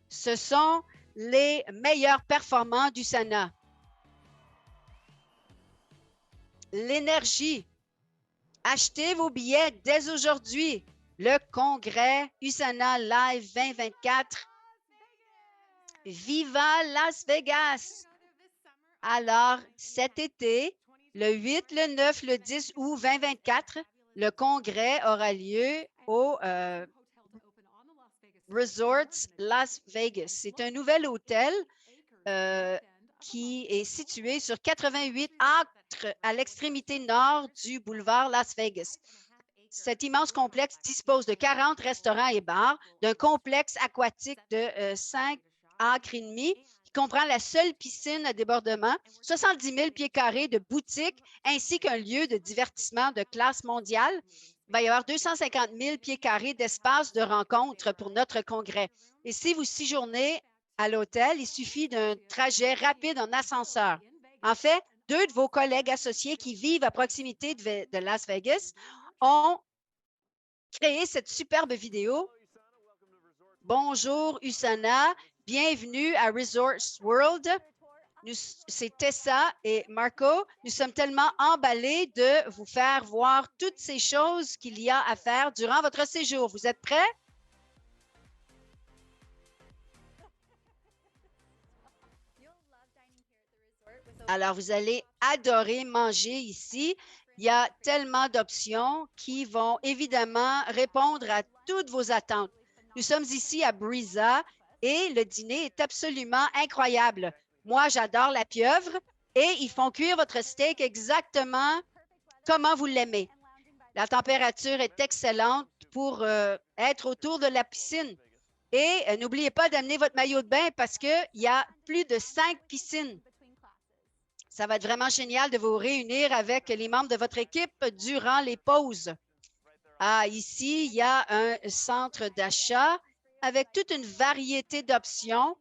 Ce sont les meilleurs performants d'USANA. L'énergie. Achetez vos billets dès aujourd'hui. Le congrès USANA Live 2024. Viva Las Vegas! Alors, cet été, le 8, le 9, le 10 août 2024, le congrès aura lieu au Resorts Las Vegas. C'est un nouvel hôtel qui est situé sur 88 acres à l'extrémité nord du boulevard Las Vegas. Cet immense complexe dispose de 40 restaurants et bars, d'un complexe aquatique de 5 acres et demi, qui comprend la seule piscine à débordement, 70 000 pieds carrés de boutiques, ainsi qu'un lieu de divertissement de classe mondiale. Il va y avoir 250 000 pieds carrés d'espace de rencontre pour notre congrès. Et si vous séjournez à l'hôtel, il suffit d'un trajet rapide en ascenseur. En fait, 2 de vos collègues associés qui vivent à proximité de Las Vegas ont créé cette superbe vidéo. Bonjour USANA, bienvenue à Resorts World. C'est Tessa et Marco. Nous sommes tellement emballés de vous faire voir toutes ces choses qu'il y a à faire durant votre séjour. Vous êtes prêts? Alors, vous allez adorer manger ici. Il y a tellement d'options qui vont évidemment répondre à toutes vos attentes. Nous sommes ici à Brisa et le dîner est absolument incroyable. Moi, j'adore la pieuvre et ils font cuire votre steak exactement comment vous l'aimez. La température est excellente pour être autour de la piscine. Et n'oubliez pas d'amener votre maillot de bain parce qu'il y a plus de 5 piscines. Ça va être vraiment génial de vous réunir avec les membres de votre équipe durant les pauses. Ah, ici, il y a un centre d'achat avec toute une variété d'options.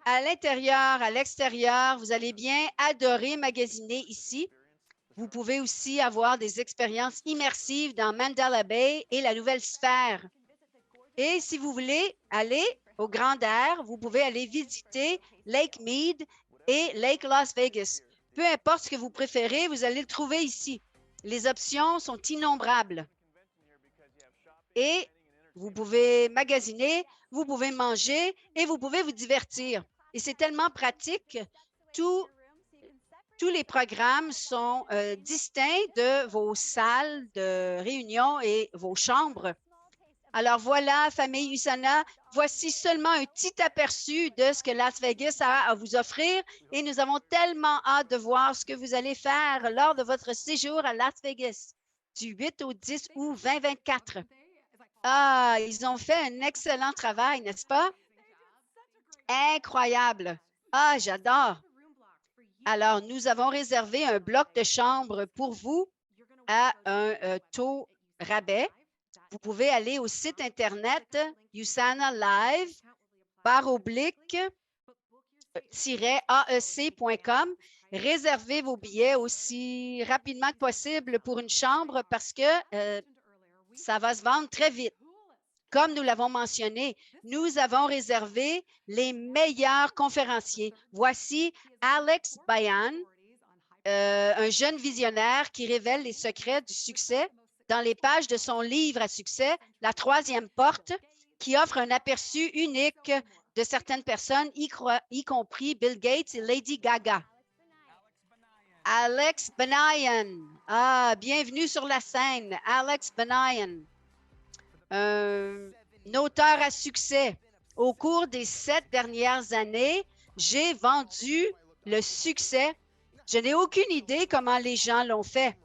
À l'intérieur, à l'extérieur, vous allez bien adorer magasiner ici. Vous pouvez aussi avoir des expériences immersives dans Mandela Bay et la Nouvelle Sphère. Et si vous voulez aller au Grand Air, vous pouvez aller visiter Lake Mead et Lake Las Vegas. Peu importe ce que vous préférez, vous allez le trouver ici. Les options sont innombrables. Et vous pouvez magasiner, vous pouvez manger et vous pouvez vous divertir. Et c'est tellement pratique. Tous les programmes sont distincts de vos salles de réunion et vos chambres. Alors voilà, famille USANA, voici seulement un petit aperçu de ce que Las Vegas a à vous offrir et nous avons tellement hâte de voir ce que vous allez faire lors de votre séjour à Las Vegas du 8 au 10 août 2024. Ah, ils ont fait un excellent travail, n'est-ce pas? Incroyable. Ah, j'adore. Alors, nous avons réservé un bloc de chambre pour vous à un taux rabais. Vous pouvez aller au site Internet USANA Live /AEC.com. Réservez vos billets aussi rapidement que possible pour une chambre parce que ça va se vendre très vite. Comme nous l'avons mentionné, nous avons réservé les meilleurs conférenciers. Voici Alex Bayan, un jeune visionnaire qui révèle les secrets du succès dans les pages de son livre à succès, La troisième porte, qui offre un aperçu unique de certaines personnes, y compris Bill Gates et Lady Gaga. Alex Banayan. Ah, bienvenue sur la scène, Alex Banayan. Un auteur à succès. Au cours des 7 dernières années, j'ai vendu le succès. Je n'ai aucune idée comment les gens l'ont fait.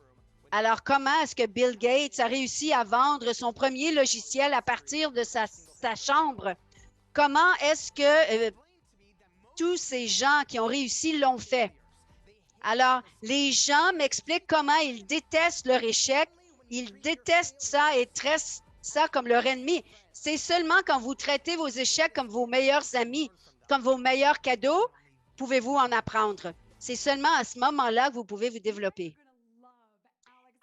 Alors, comment est-ce que Bill Gates a réussi à vendre son premier logiciel à partir de sa chambre? Comment est-ce que tous ces gens qui ont réussi l'ont fait? Alors, les gens m'expliquent comment ils détestent leur échec. Ils détestent ça et traitent ça comme leur ennemi. C'est seulement quand vous traitez vos échecs comme vos meilleurs amis, comme vos meilleurs cadeaux, pouvez-vous en apprendre. C'est seulement à ce moment-là que vous pouvez vous développer.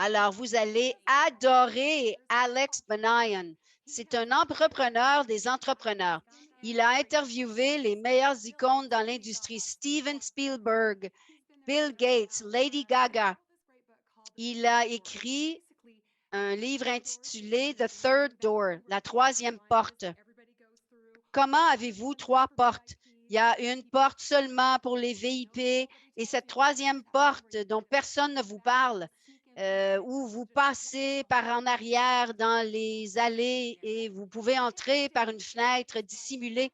Alors, vous allez adorer Alex Banayan. C'est un entrepreneur des entrepreneurs. Il a interviewé les meilleures icônes dans l'industrie, Steven Spielberg, Bill Gates, Lady Gaga. Il a écrit un livre intitulé The Third Door, la troisième porte. Comment avez-vous 3 portes? Il y a une porte seulement pour les VIP et cette troisième porte dont personne ne vous parle, où vous passez par en arrière dans les allées et vous pouvez entrer par une fenêtre dissimulée.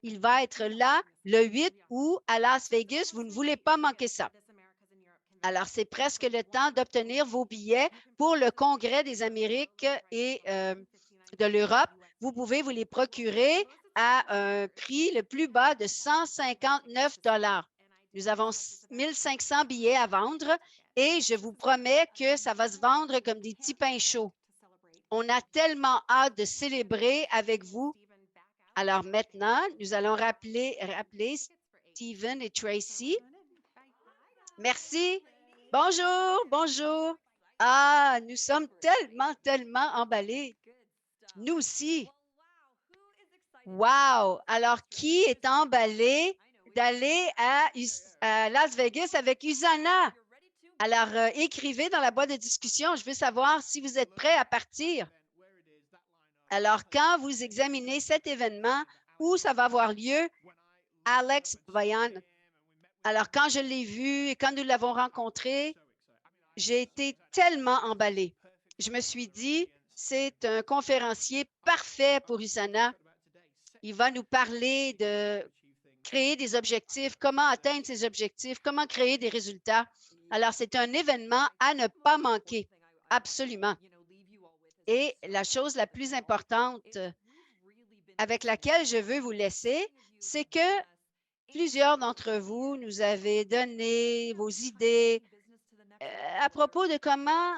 Il va être là le 8 août à Las Vegas. Vous ne voulez pas manquer ça. Alors, c'est presque le temps d'obtenir vos billets pour le Congrès des Amériques et de l'Europe. Vous pouvez vous les procurer à un prix le plus bas de 159 $. Nous avons 1500 billets à vendre et je vous promets que ça va se vendre comme des petits pains chauds. On a tellement hâte de célébrer avec vous. Alors maintenant, nous allons rappeler Stephen et Tracy. Merci. Bonjour, bonjour. Ah, nous sommes tellement emballés. Nous aussi. Wow! Alors, qui est emballé d'aller à Las Vegas avec USANA? Alors, écrivez dans la boîte de discussion. Je veux savoir si vous êtes prêts à partir. Alors, quand vous examinez cet événement, où ça va avoir lieu, Alex Bayan Alors, quand je l'ai vu et quand nous l'avons rencontré, j'ai été tellement emballée. Je me suis dit, c'est un conférencier parfait pour USANA. Il va nous parler de créer des objectifs, comment atteindre ces objectifs, comment créer des résultats. Alors, c'est un événement à ne pas manquer, absolument. Et la chose la plus importante avec laquelle je veux vous laisser, c'est que plusieurs d'entre vous nous avez donné vos idées à propos de comment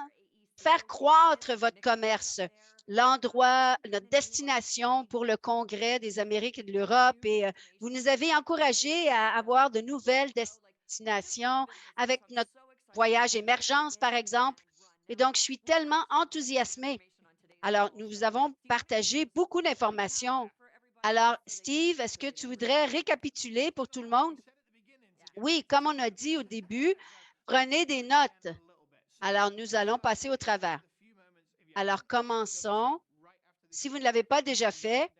faire croître votre commerce, l'endroit, notre destination pour le Congrès des Amériques et de l'Europe. Et vous nous avez encouragés à avoir de nouvelles destinations avec notre voyage émergence, par exemple. Et donc, je suis tellement enthousiasmée. Alors, nous vous avons partagé beaucoup d'informations. Alors, Steve, est-ce que tu voudrais récapituler pour tout le monde? Oui, comme on a dit au début, prenez des notes. Alors, nous allons passer au travers. Alors, commençons. Si vous ne l'avez pas déjà fait,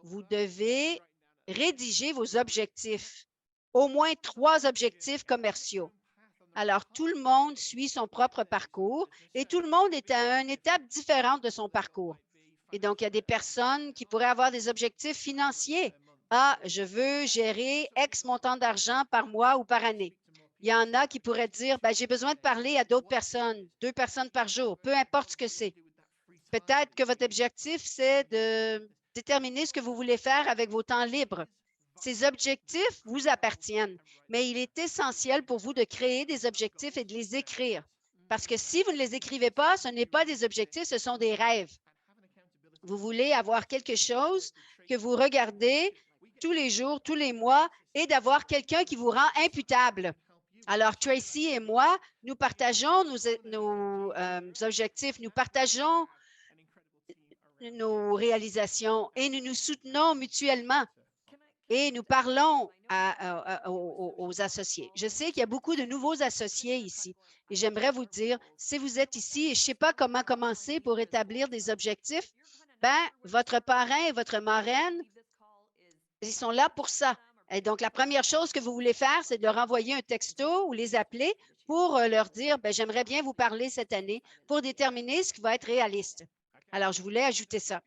vous devez rédiger vos objectifs, au moins 3 objectifs commerciaux. Alors, tout le monde suit son propre parcours et tout le monde est à une étape différente de son parcours. Et donc, il y a des personnes qui pourraient avoir des objectifs financiers. Ah, je veux gérer X montant d'argent par mois ou par année. Il y en a qui pourraient dire, ben, j'ai besoin de parler à d'autres personnes, 2 personnes par jour, peu importe ce que c'est. Peut-être que votre objectif, c'est de déterminer ce que vous voulez faire avec vos temps libres. Ces objectifs vous appartiennent, mais il est essentiel pour vous de créer des objectifs et de les écrire. Parce que si vous ne les écrivez pas, ce n'est pas des objectifs, ce sont des rêves. Vous voulez avoir quelque chose que vous regardez tous les jours, tous les mois, et d'avoir quelqu'un qui vous rend imputable. Alors, Tracy et moi, nous partageons nos objectifs, nous partageons nos réalisations et nous nous soutenons mutuellement et nous parlons aux associés. Je sais qu'il y a beaucoup de nouveaux associés ici et j'aimerais vous dire, si vous êtes ici et je ne sais pas comment commencer pour établir des objectifs, ben, votre parrain et votre marraine, ils sont là pour ça. Et donc, la première chose que vous voulez faire, c'est de leur envoyer un texto ou les appeler pour leur dire, ben, j'aimerais bien vous parler cette année pour déterminer ce qui va être réaliste. Alors, je voulais ajouter ça.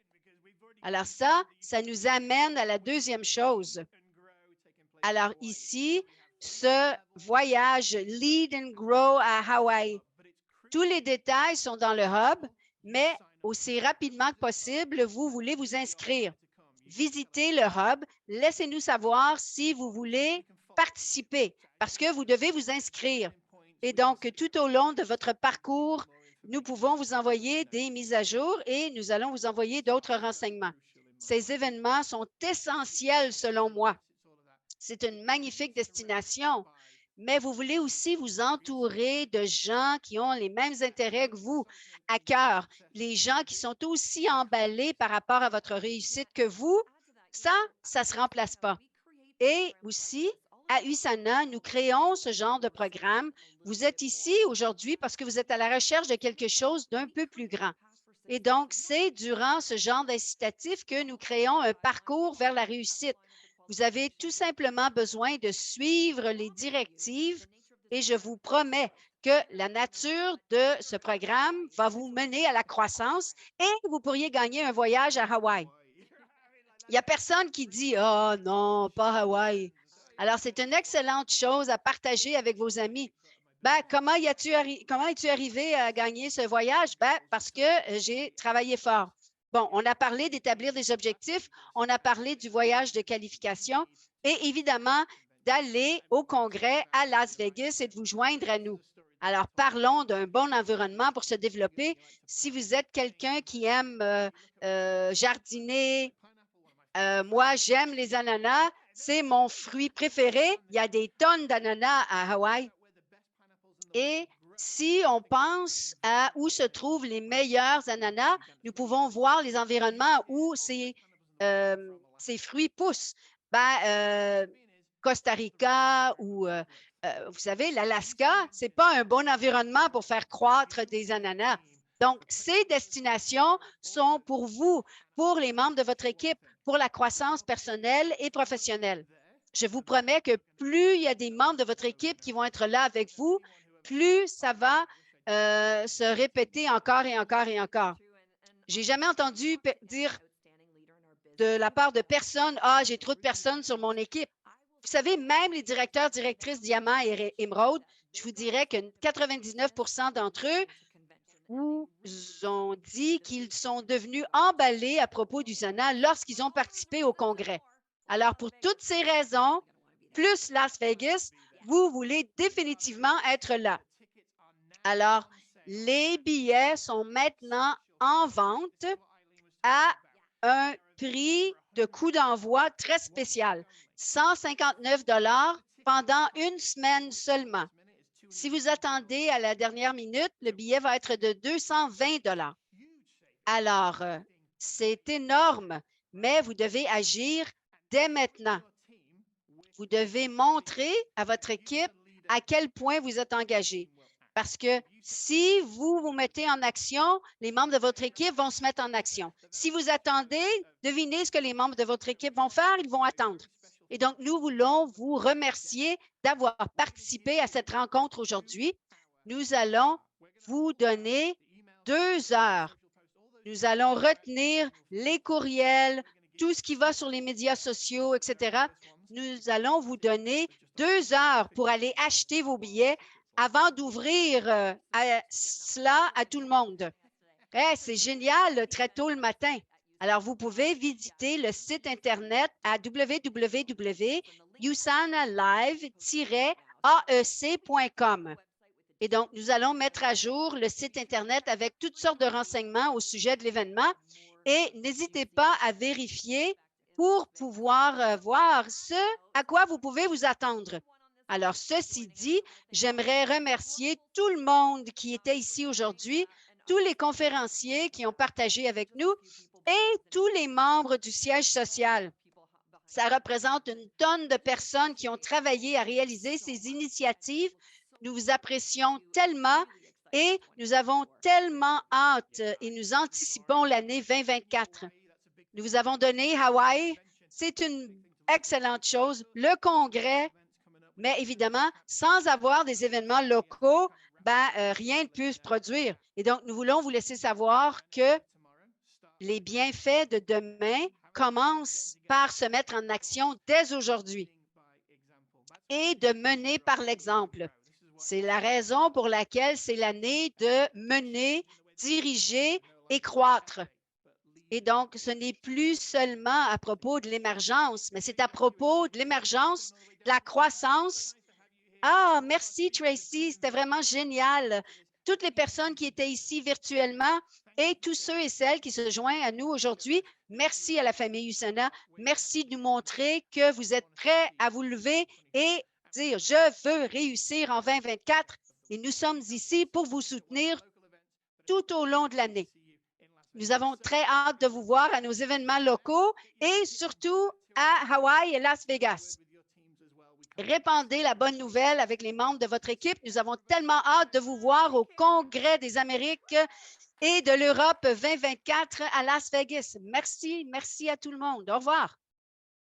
Alors ça nous amène à la deuxième chose. Alors ici, ce voyage Lead and Grow à Hawaï. Tous les détails sont dans le hub, mais aussi rapidement que possible, vous voulez vous inscrire. Visitez le hub. Laissez-nous savoir si vous voulez participer parce que vous devez vous inscrire. Et donc, tout au long de votre parcours, nous pouvons vous envoyer des mises à jour et nous allons vous envoyer d'autres renseignements. Ces événements sont essentiels selon moi. C'est une magnifique destination, mais vous voulez aussi vous entourer de gens qui ont les mêmes intérêts que vous à cœur, les gens qui sont aussi emballés par rapport à votre réussite que vous. Ça ne se remplace pas. Et aussi, à USANA, nous créons ce genre de programme. Vous êtes ici aujourd'hui parce que vous êtes à la recherche de quelque chose d'un peu plus grand. Et donc, c'est durant ce genre d'incitatif que nous créons un parcours vers la réussite. Vous avez tout simplement besoin de suivre les directives et je vous promets que la nature de ce programme va vous mener à la croissance et vous pourriez gagner un voyage à Hawaï. Il n'y a personne qui dit « Oh non, pas Hawaï ». Alors, c'est une excellente chose à partager avec vos amis. Ben, comment es-tu arrivé à gagner ce voyage? Ben, parce que j'ai travaillé fort. Bon, on a parlé d'établir des objectifs, on a parlé du voyage de qualification et évidemment d'aller au congrès à Las Vegas et de vous joindre à nous. Alors, parlons d'un bon environnement pour se développer. Si vous êtes quelqu'un qui aime jardiner, moi, j'aime les ananas. C'est mon fruit préféré. Il y a des tonnes d'ananas à Hawaï. Et si on pense à où se trouvent les meilleurs ananas, nous pouvons voir les environnements où ces fruits poussent. Ben, Costa Rica ou, vous savez, l'Alaska, ce n'est pas un bon environnement pour faire croître des ananas. Donc, ces destinations sont pour vous, pour les membres de votre équipe, pour la croissance personnelle et professionnelle. je vous promets que plus il y a des membres de votre équipe qui vont être là avec vous, plus ça va se répéter encore et encore et encore. J'ai jamais entendu dire de la part de personne, « Ah, j'ai trop de personnes sur mon équipe. » Vous savez, même les directeurs, directrices Diamant et Émeraude, je vous dirais que 99 d'entre eux vous ont dit qu'ils sont devenus emballés à propos du Zona lorsqu'ils ont participé au congrès. Alors, pour toutes ces raisons, plus Las Vegas, vous voulez définitivement être là. Alors, les billets sont maintenant en vente à un prix de coût d'envoi très spécial, 159 pendant une semaine seulement. Si vous attendez à la dernière minute, le billet va être de 220 $. Alors, c'est énorme, mais vous devez agir dès maintenant. Vous devez montrer à votre équipe à quel point vous êtes engagé. Parce que si vous vous mettez en action, les membres de votre équipe vont se mettre en action. Si vous attendez, devinez ce que les membres de votre équipe vont faire, ils vont attendre. Et donc, nous voulons vous remercier d'avoir participé à cette rencontre aujourd'hui. Nous allons vous donner 2 heures. Nous allons retenir les courriels, tout ce qui va sur les médias sociaux, etc. Nous allons vous donner 2 heures pour aller acheter vos billets avant d'ouvrir cela à tout le monde. C'est génial, très tôt le matin. Alors, vous pouvez visiter le site Internet à www.usanalive-aec.com. Et donc, nous allons mettre à jour le site Internet avec toutes sortes de renseignements au sujet de l'événement. Et n'hésitez pas à vérifier pour pouvoir voir ce à quoi vous pouvez vous attendre. Alors, ceci dit, j'aimerais remercier tout le monde qui était ici aujourd'hui, tous les conférenciers qui ont partagé avec nous et tous les membres du siège social. Ça représente une tonne de personnes qui ont travaillé à réaliser ces initiatives. Nous vous apprécions tellement et nous avons tellement hâte et nous anticipons l'année 2024. Nous vous avons donné Hawaï. C'est une excellente chose. Le congrès, mais évidemment, sans avoir des événements locaux, rien ne peut se produire. Et donc, nous voulons vous laisser savoir que les bienfaits de demain commencent par se mettre en action dès aujourd'hui et de mener par l'exemple. C'est la raison pour laquelle c'est l'année de mener, diriger et croître. Et donc, ce n'est plus seulement à propos de l'émergence, mais c'est à propos de l'émergence, de la croissance. Ah, merci Tracy, c'était vraiment génial. Toutes les personnes qui étaient ici virtuellement et tous ceux et celles qui se joignent à nous aujourd'hui, merci à la famille USANA. Merci de nous montrer que vous êtes prêts à vous lever et dire « Je veux réussir en 2024 » et nous sommes ici pour vous soutenir tout au long de l'année. Nous avons très hâte de vous voir à nos événements locaux et surtout à Hawaï et Las Vegas. Répandez la bonne nouvelle avec les membres de votre équipe. Nous avons tellement hâte de vous voir au Congrès des Amériques et de l'Europe 2024 à Las Vegas. Merci, merci à tout le monde. Au revoir.